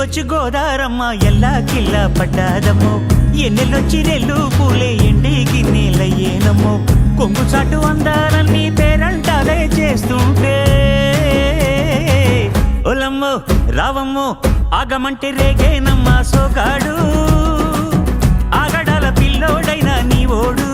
ఎదిగొచ్చి గోదారమ్మ ఎల్లా కిల్లా పడ్డాదమ్మో ఎన్నెల్లొచ్చి రెల్లు పూలే ఎండి గిన్నెలయ్యేనమ్మో కొంగు చాటు అందాలన్నీ పేరంటాలే చేస్తుంటే ఒలమ్మో రావమ్మో ఆగమంటే రేగేనమ్మా సోగాడు ఆగడాల పిల్లోడైనా నీ ఓడు